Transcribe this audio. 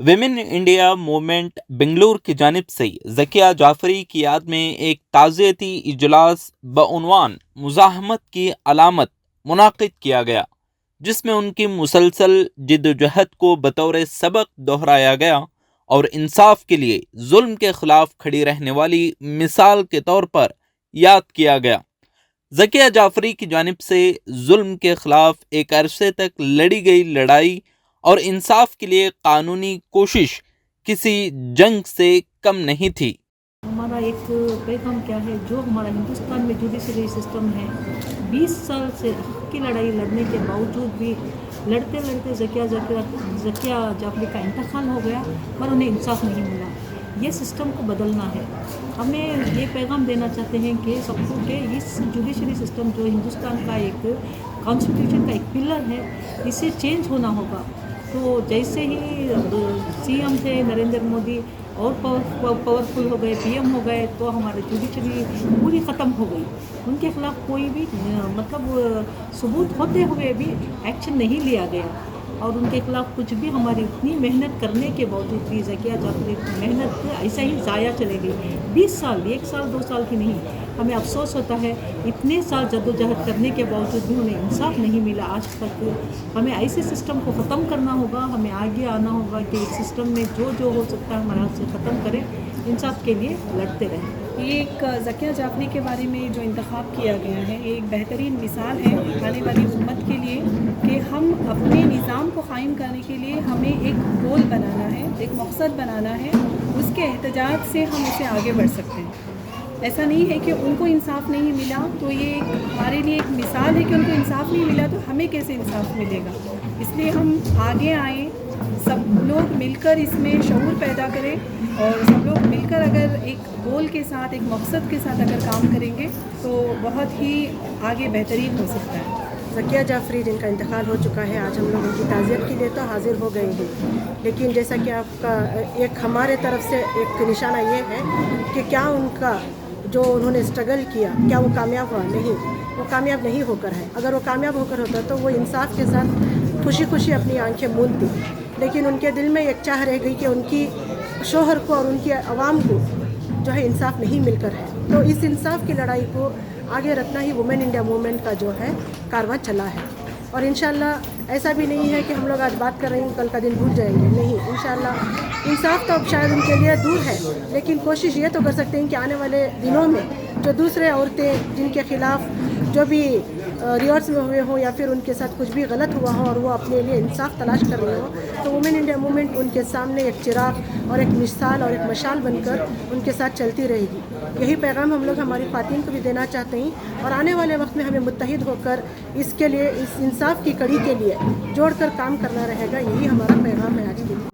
Women India movement Bangalore کی جانب سے ذکیہ جعفری کی یاد میں ایک تعزیتی اجلاس بعنوان مزاحمت کی علامت منعقد کیا گیا، جس میں ان کی مسلسل جدوجہد کو بطور سبق دہرایا گیا اور انصاف کے لیے ظلم کے خلاف کھڑی رہنے والی مثال کے طور پر یاد کیا گیا۔ ذکیہ جعفری کی جانب سے ظلم کے خلاف ایک عرصے تک لڑی گئی لڑائی اور انصاف کے لیے قانونی کوشش کسی جنگ سے کم نہیں تھی۔ ہمارا ایک پیغام کیا ہے، جو ہمارا ہندوستان میں جوڈیشری سسٹم ہے، 20 سال سے حق کی لڑائی لڑنے کے باوجود بھی لڑتے لڑتے ذکیہ جعفری کا انتقال ہو گیا پر انہیں انصاف نہیں ملا۔ یہ سسٹم کو بدلنا ہے۔ ہمیں یہ پیغام دینا چاہتے ہیں کہ سب کو کہ اس جوڈیشری سسٹم جو ہندوستان کا ایک کانسٹیٹیوشن کا ایک پلر ہے، اسے چینج ہونا ہوگا۔ تو جیسے ہی سی ایم تھے نریندر مودی اور پاورفل ہو گئے، پی ایم ہو گئے، تو ہماری جوڈیشری پوری ختم ہو گئی۔ ان کے خلاف کوئی بھی ثبوت ہوتے ہوئے بھی ایکشن نہیں لیا گیا، اور ان کے خلاف کچھ بھی ہماری اتنی محنت کرنے کے باوجود بھی ذکیہ جعفری کی محنت ایسا ہی ضائع چلے گئی۔ 20 سال، 1 سال 2 سال کی نہیں۔ ہمیں افسوس ہوتا ہے اتنے سال جدوجہد کرنے کے باوجود بھی انہیں انصاف نہیں ملا آج تک۔ ہمیں ایسے سسٹم کو ختم کرنا ہوگا، ہمیں آگے آنا ہوگا کہ اس سسٹم میں جو ہو سکتا ہے ہمارے ہاتھ سے ختم کریں، انصاف کے لیے لڑتے رہیں۔ یہ ایک ذکیہ جعفری کے بارے میں جو انتخاب کیا گیا ہے، یہ ایک بہترین مثال ہے آنے والی امت کے لیے کہ ہم اپنے نظام کو قائم کرنے کے لیے ہمیں ایک گول بنانا ہے، ایک مقصد بنانا ہے، اس کے احتجاج سے ہم اسے آگے بڑھ سکتے ہیں۔ ایسا نہیں ہے کہ ان کو انصاف نہیں ملا تو یہ ہمارے لیے ایک مثال ہے کہ ان کو انصاف نہیں ملا تو ہمیں کیسے انصاف ملے گا۔ اس لیے ہم آگے آئیں، سب لوگ مل کر اس میں شعور پیدا کریں، اور سب لوگ مل کر اگر ایک گول کے ساتھ، ایک مقصد کے ساتھ اگر کام کریں گے تو بہت ہی آگے بہترین ہو سکتا ہے۔ ذکیہ جعفری جن کا انتقال ہو چکا ہے، آج ہم لوگ ان کی تعزیت کے لیے تو حاضر ہو گئے ہیں، لیکن جیسا کہ آپ کا ایک ہمارے طرف سے ایک نشانہ یہ ہے کہ کیا ان کا جو انہوں نے اسٹرگل کیا، کیا وہ کامیاب ہوا؟ نہیں، وہ کامیاب نہیں ہو کر ہے۔ اگر وہ کامیاب ہو کر ہوتا تو وہ انصاف کے ساتھ خوشی خوشی اپنی آنکھیں موندتی، لیکن ان کے دل میں ایک چاہ رہ گئی کہ ان کی شوہر کو اور ان کی عوام کو جو ہے انصاف نہیں مل کر ہے۔ تو اس انصاف کی لڑائی کو آگے رکھنا ہی وومن انڈیا موومنٹ کا جو ہے کارواں چلا ہے، اور انشاءاللہ ایسا بھی نہیں ہے کہ ہم لوگ آج بات کر رہے ہیں کل کا دن بھول جائیں گے، نہیں، انشاءاللہ انصاف تو اب شاید ان کے لیے دور ہے، لیکن کوشش یہ تو کر سکتے ہیں کہ آنے والے دنوں میں جو دوسرے عورتیں جن کے خلاف جو بھی ریاٹس میں ہوئے ہوں یا پھر ان کے ساتھ کچھ بھی غلط ہوا ہو اور وہ اپنے لیے انصاف تلاش کر رہے ہوں، تو وومن انڈیا موومنٹ ان کے سامنے ایک چراغ اور ایک مثال اور ایک مشال بن کر ان کے ساتھ چلتی رہے گی۔ یہی پیغام ہم لوگ ہماری خواتین کو بھی دینا چاہتے ہیں، اور آنے والے وقت میں ہمیں متحد ہو کر اس کے لیے، اس انصاف کی کڑی کے لیے جوڑ کر کام کرنا رہے گا۔ یہی ہمارا پیغام ہے آج کے لیے۔